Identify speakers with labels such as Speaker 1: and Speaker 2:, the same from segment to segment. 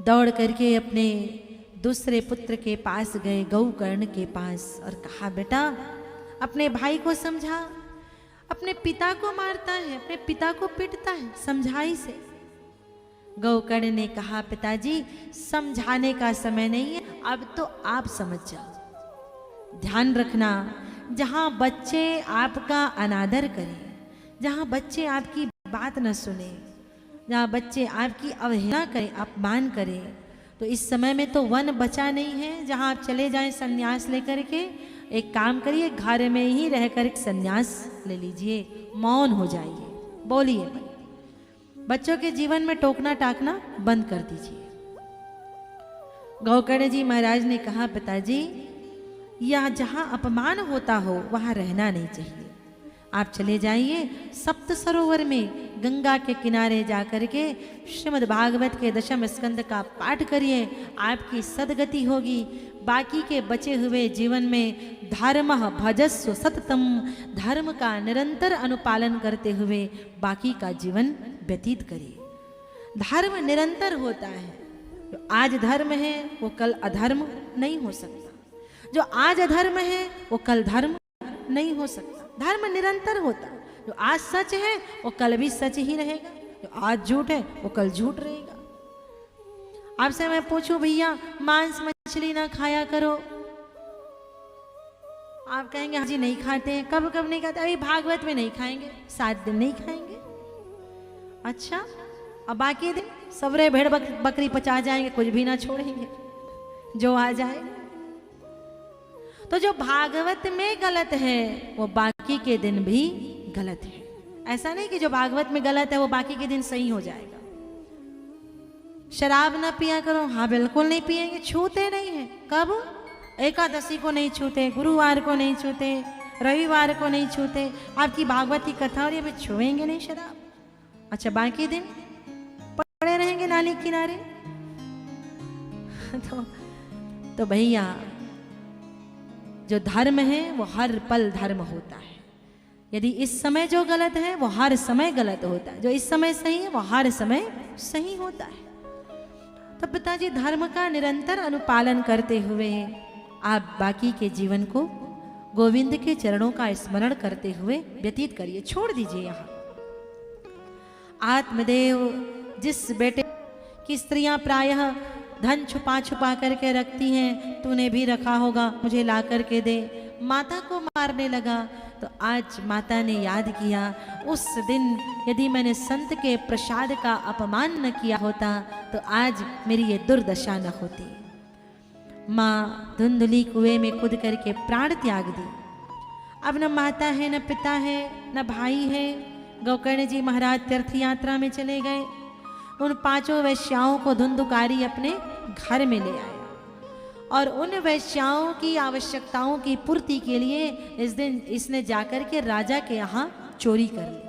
Speaker 1: दौड़ करके अपने दूसरे पुत्र के पास गए, गौकर्ण के पास, और कहा बेटा अपने भाई को समझा, अपने पिता को मारता है, अपने पिता को पीटता है, समझाई से। गौकर्ण ने कहा पिताजी समझाने का समय नहीं है, अब तो आप समझ जाओ। ध्यान रखना, जहां बच्चे आपका अनादर करें, जहां बच्चे आपकी बात न सुने, जहां बच्चे आपकी अवहेलना करें, अपमान करें, तो इस समय में तो वन बचा नहीं है जहां आप चले जाएं संन्यास लेकर के। एक काम करिए, घर में ही रहकर संन्यास ले लीजिए, मौन हो जाइए, बोलिए मत। बच्चों के जीवन में टोकना टाकना बंद कर दीजिए। गौकर्ण जी महाराज ने कहा पिताजी या जहां अपमान होता हो वहां रहना नहीं चाहिए, आप चले जाइए सप्त सरोवर में, गंगा के किनारे जाकर के श्रीमद् भागवत के दशम स्कंद का पाठ करिए, आपकी सदगति होगी। बाकी के बचे हुए जीवन में धर्मः भजस्व सततम, धर्म का निरंतर अनुपालन करते हुए बाकी का जीवन व्यतीत करिए। धर्म निरंतर होता है, जो आज धर्म है वो कल अधर्म नहीं हो सकता, जो आज अधर्म है वो कल धर्म नहीं हो सकता। धर्म निरंतर होता है, जो आज सच है वो कल भी सच ही रहेगा, जो आज झूठ है वो कल झूठ रहेगा। आपसे मैं पूछूं भैया मांस मछली ना खाया करो, आप कहेंगे हाँ जी नहीं खाते हैं। कब कब नहीं खाते? अभी भागवत में नहीं खाएंगे, 7 दिन नहीं खाएंगे। अच्छा, अब बाकी दिन सवरे भेड़ बकरी पचा जाएंगे, कुछ भी ना छोड़ेंगे, जो आ जाए। तो जो भागवत में गलत है वो बाकी के दिन भी गलत है। ऐसा नहीं कि जो भागवत में गलत है वो बाकी के दिन सही हो जाएगा। शराब ना पिया करो, हाँ बिल्कुल नहीं पिएंगे, छूते नहीं है। कब? एकादशी को नहीं छूते, गुरुवार को नहीं छूते, रविवार को नहीं छूते। आपकी भागवत की कथा और ये भी छुएंगे नहीं शराब। अच्छा, बाकी दिन पड़े रहेंगे नाली किनारे। तो भैया जो धर्म है वो हर पल धर्म होता है। यदि इस समय जो गलत है वो हर समय गलत होता है, जो इस समय सही है वो हर समय सही होता है। तो पिताजी धर्म का निरंतर अनुपालन करते हुए आप बाकी के जीवन को गोविंद के चरणों का स्मरण करते हुए व्यतीत करिए, छोड़ दीजिए। यहाँ आत्मदेव जिस बेटे की स्त्रियां प्रायः धन छुपा छुपा करके रखती हैं, तूने भी रखा होगा, मुझे ला करके दे, माता को मारने लगा। तो आज माता ने याद किया, उस दिन यदि मैंने संत के प्रसाद का अपमान न किया होता तो आज मेरी ये दुर्दशा न होती। माँ धुंधली कुएं में कूद करके प्राण त्याग दी। अब न माता है, न पिता है, न भाई है। गौकर्ण जी महाराज तीर्थ यात्रा में चले गए। उन 5 वैश्याओं को धुंधुकारी अपने घर में ले आया और उन वैश्याओं की आवश्यकताओं की पूर्ति के लिए इस दिन इसने जाकर के राजा के यहाँ चोरी कर ली।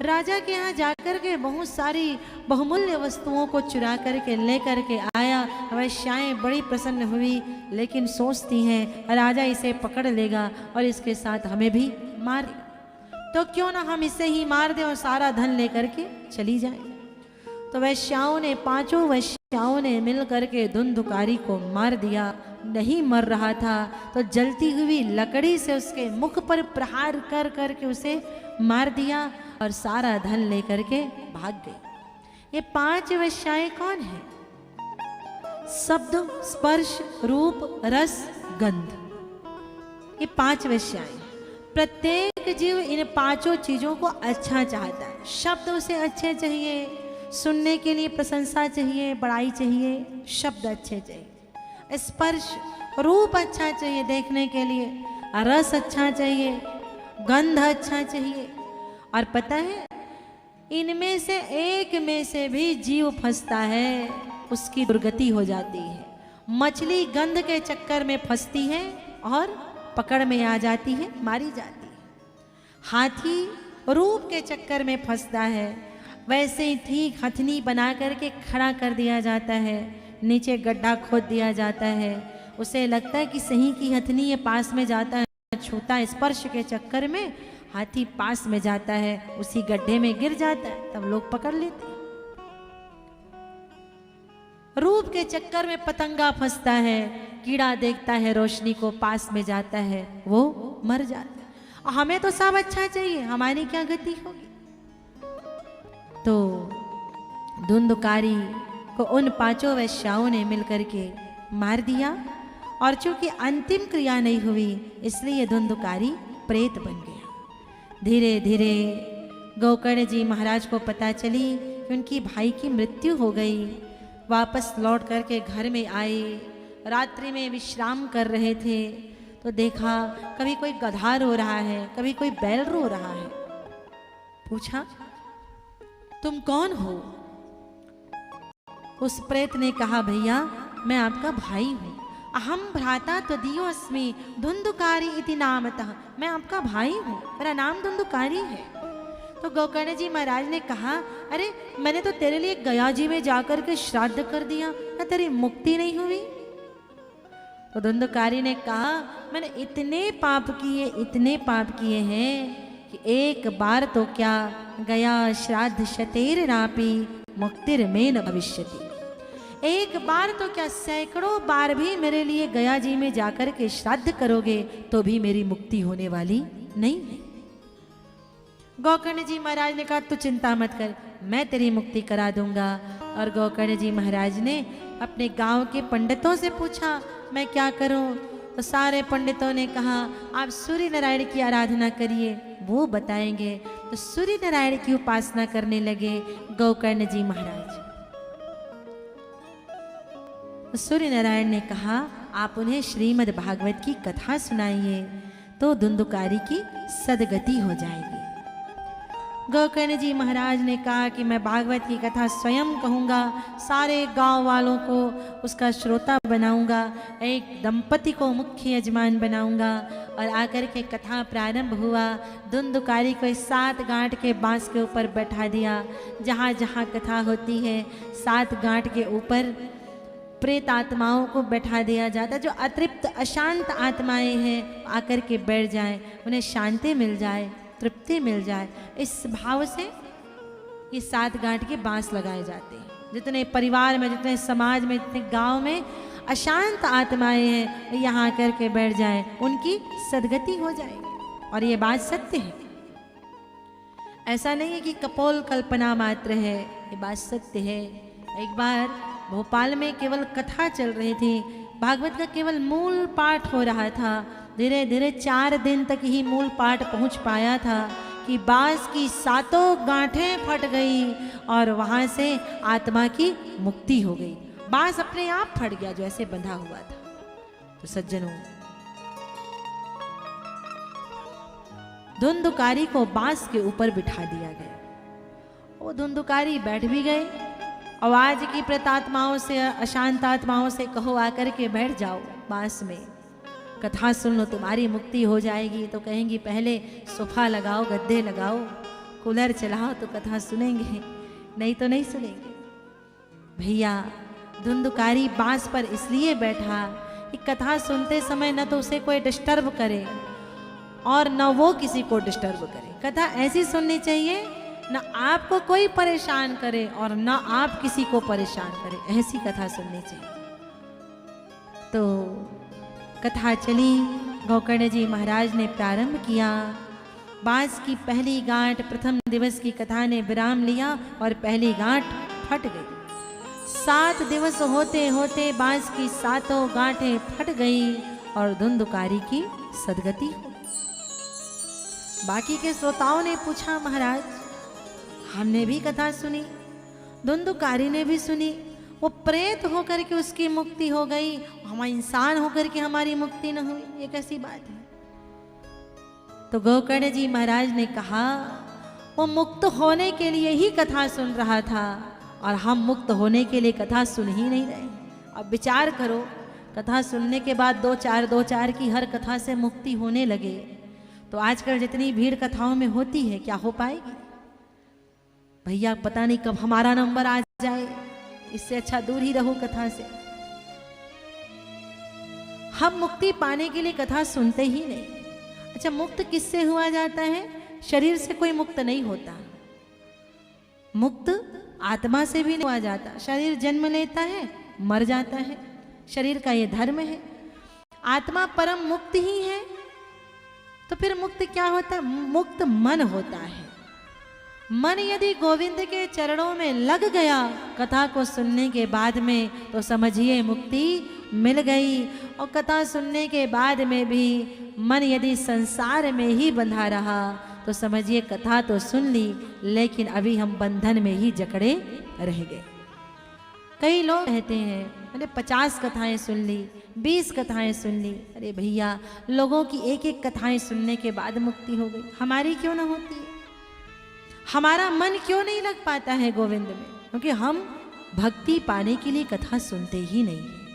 Speaker 1: राजा के यहाँ जाकर के बहुत सारी बहुमूल्य वस्तुओं को चुरा करके ले करके आया। वैश्याएं बड़ी प्रसन्न हुई, लेकिन सोचती हैं राजा इसे पकड़ लेगा और इसके साथ हमें भी मार देगा, तो क्यों ना हम इसे ही मार दें और सारा धन लेकर के चली जाए। तो वैश्याओं ने 5 वैश्याओं ने मिल करके धुंधुकारी को मार दिया। नहीं मर रहा था तो जलती हुई लकड़ी से उसके मुख पर प्रहार कर करके उसे मार दिया और सारा धन लेकर के भाग गए। ये 5 वैश्याएं कौन है? शब्द, स्पर्श, रूप, रस, गंध, ये 5 वैश्याएं। प्रत्येक जीव इन 5 चीजों को अच्छा चाहता है। शब्द उसे अच्छे चाहिए, सुनने के लिए प्रशंसा चाहिए, बड़ाई चाहिए, शब्द अच्छे चाहिए। स्पर्श, रूप अच्छा चाहिए देखने के लिए, रस अच्छा चाहिए, गंध अच्छा चाहिए। और पता है इनमें से एक में से भी जीव फंसता है, उसकी दुर्गति हो जाती है। मछली गंध के चक्कर में फंसती है और पकड़ में आ जाती है, मारी जाती है। हाथी रूप के चक्कर में फंसता है, वैसे ही ठीक हथनी बना करके खड़ा कर दिया जाता है, नीचे गड्ढा खोद दिया जाता है। उसे लगता है कि सही की हथनी ये पास में जाता है, छूता स्पर्श के चक्कर में हाथी पास में जाता है, उसी गड्ढे में गिर जाता है, तब लोग पकड़ लेते हैं। रूप के चक्कर में पतंगा फंसता है, कीड़ा देखता है रोशनी को, पास में जाता है, वो मर जाता है। हमें तो सब अच्छा चाहिए, हमारी क्या गति होगी। तो धुंधुकारी को उन 5 वैश्याओं ने मिलकर के मार दिया, और चूंकि अंतिम क्रिया नहीं हुई इसलिए धुंधुकारी प्रेत बन गया। धीरे धीरे गोकर्ण जी महाराज को पता चली कि उनकी भाई की मृत्यु हो गई। वापस लौट करके घर में आए, रात्रि में विश्राम कर रहे थे तो देखा कभी कोई गधा रो रहा है, कभी कोई बैल रो रहा है। पूछा, तुम कौन हो? उस प्रेत ने कहा, भैया मैं आपका भाई हूं। अहम भ्राता त्वदीयो अस्मि धुंधुकारी इति नामतः। मैं आपका भाई हूं, मेरा नाम धुंधुकारी है। तो गोकर्ण जी महाराज ने कहा, अरे मैंने तो तेरे लिए गया जी में जाकर के श्राद्ध कर दिया, ना तेरी मुक्ति नहीं हुई। तो धुंधुकारी ने कहा, मैंने इतने पाप किए हैं कि एक बार तो क्या गया श्राद्ध शतेर नापी मुक्तिर में न भविष्यति। एक बार तो क्या सैकड़ों बार भी मेरे लिए गया जी में जाकर के श्राद्ध करोगे तो भी मेरी मुक्ति होने वाली नहीं है। गोकर्ण जी महाराज ने कहा, तू चिंता मत कर, मैं तेरी मुक्ति करा दूंगा। और गोकर्ण जी महाराज ने अपने गांव के पंडितों से पूछा, मैं क्या करूं? तो सारे पंडितों ने कहा, आप सूर्य नारायण की आराधना करिए, वो बताएंगे। तो सूर्य नारायण की उपासना करने लगे गोकर्ण जी महाराज। सूर्य नारायण ने कहा, आप उन्हें श्रीमद् भागवत की कथा सुनाइए तो धुंधुकारी की सदगति हो जाएगी। गोकर्ण जी महाराज ने कहा कि मैं भागवत की कथा स्वयं कहूँगा, सारे गांव वालों को उसका श्रोता बनाऊंगा, एक दंपति को मुख्य यजमान बनाऊंगा। और आकर के कथा प्रारंभ हुआ। धुंधुकारी को 7 गांठ के बांस के ऊपर बैठा दिया। जहाँ जहाँ कथा होती है 7 गांठ के ऊपर प्रेत आत्माओं को बैठा दिया जाता, जो अतृप्त अशांत आत्माएं हैं आकर के बैठ जाएं, उन्हें शांति मिल जाए, तृप्ति मिल जाए। इस भाव से ये 7 गांठ के बांस लगाए जाते हैं। जितने परिवार में, जितने समाज में, जितने गांव में अशांत आत्माएं हैं, यहाँ आकर के बैठ जाएं, उनकी सदगति हो जाएगी। और ये बात सत्य है, ऐसा नहीं है कि कपोल कल्पना मात्र है, ये बात सत्य है। एक बार भोपाल में केवल कथा चल रही थी, भागवत का केवल मूल पाठ हो रहा था। धीरे धीरे 4 दिन तक ही मूल पाठ पहुंच पाया था कि बांस की 7 गांठें फट गई और वहां से आत्मा की मुक्ति हो गई। बांस अपने आप फट गया जो ऐसे बंधा हुआ था। तो सज्जनों, धुंधुकारी को बांस के ऊपर बिठा दिया गया। वो धुंधुकारी बैठ भी गए। और आज की प्रेतात्माओं से, अशांत आत्माओं से कहो आकर के बैठ जाओ बांस में, कथा सुन लो, तुम्हारी मुक्ति हो जाएगी। तो कहेंगी पहले सोफा लगाओ, गद्दे लगाओ, कूलर चलाओ तो कथा सुनेंगे, नहीं तो नहीं सुनेंगे। भैया धुंधुकारी बांस पर इसलिए बैठा कि कथा सुनते समय न तो उसे कोई डिस्टर्ब करे और न वो किसी को डिस्टर्ब करे। कथा ऐसी सुननी चाहिए न आपको कोई परेशान करे और न आप किसी को परेशान करे, ऐसी कथा सुननी चाहिए। तो कथा चली, गोकर्ण जी महाराज ने प्रारंभ किया। बांस की पहली गांठ, प्रथम दिवस की कथा ने विराम लिया और पहली गांठ फट गई। 7 दिवस होते होते बांस की 7 गांठें फट गई और धुंधुकारी की सदगति हो। बाकी के श्रोताओं ने पूछा, महाराज हमने भी कथा सुनी, धुंधुकारी ने भी सुनी, वो प्रेत होकर के उसकी मुक्ति हो गई, हम इंसान होकर के हमारी मुक्ति न हुई, ये कैसी बात है? तो गोकर्ण जी महाराज ने कहा, वो मुक्त होने के लिए ही कथा सुन रहा था और हम मुक्त होने के लिए कथा सुन ही नहीं रहे। अब विचार करो, कथा सुनने के बाद 2-4 की हर कथा से मुक्ति होने लगे तो आजकल जितनी भीड़ कथाओं में होती है, क्या हो पाएगी? भैया पता नहीं कब हमारा नंबर आ जाए, इससे अच्छा दूर ही रहो कथा से। हम मुक्ति पाने के लिए कथा सुनते ही नहीं। अच्छा, मुक्त किससे हुआ जाता है? शरीर से कोई मुक्त नहीं होता, मुक्त आत्मा से भी नहीं हुआ जाता। शरीर जन्म लेता है, मर जाता है, शरीर का ये धर्म है। आत्मा परम मुक्त ही है, तो फिर मुक्त क्या होता है? मुक्त मन होता है। मन यदि गोविंद के चरणों में लग गया कथा को सुनने के बाद में, तो समझिए मुक्ति मिल गई। और कथा सुनने के बाद में भी मन यदि संसार में ही बंधा रहा, तो समझिए कथा तो सुन ली, लेकिन अभी हम बंधन में ही जकड़े रह गए। कई लोग कहते हैं मैंने 50 कथाएं सुन ली, 20 कथाएं सुन ली। अरे भैया, लोगों की एक एक कथाएं सुनने के बाद मुक्ति हो गई, हमारी क्यों ना होती है? हमारा मन क्यों नहीं लग पाता है गोविंद में? क्योंकि हम भक्ति पाने के लिए कथा सुनते ही नहीं।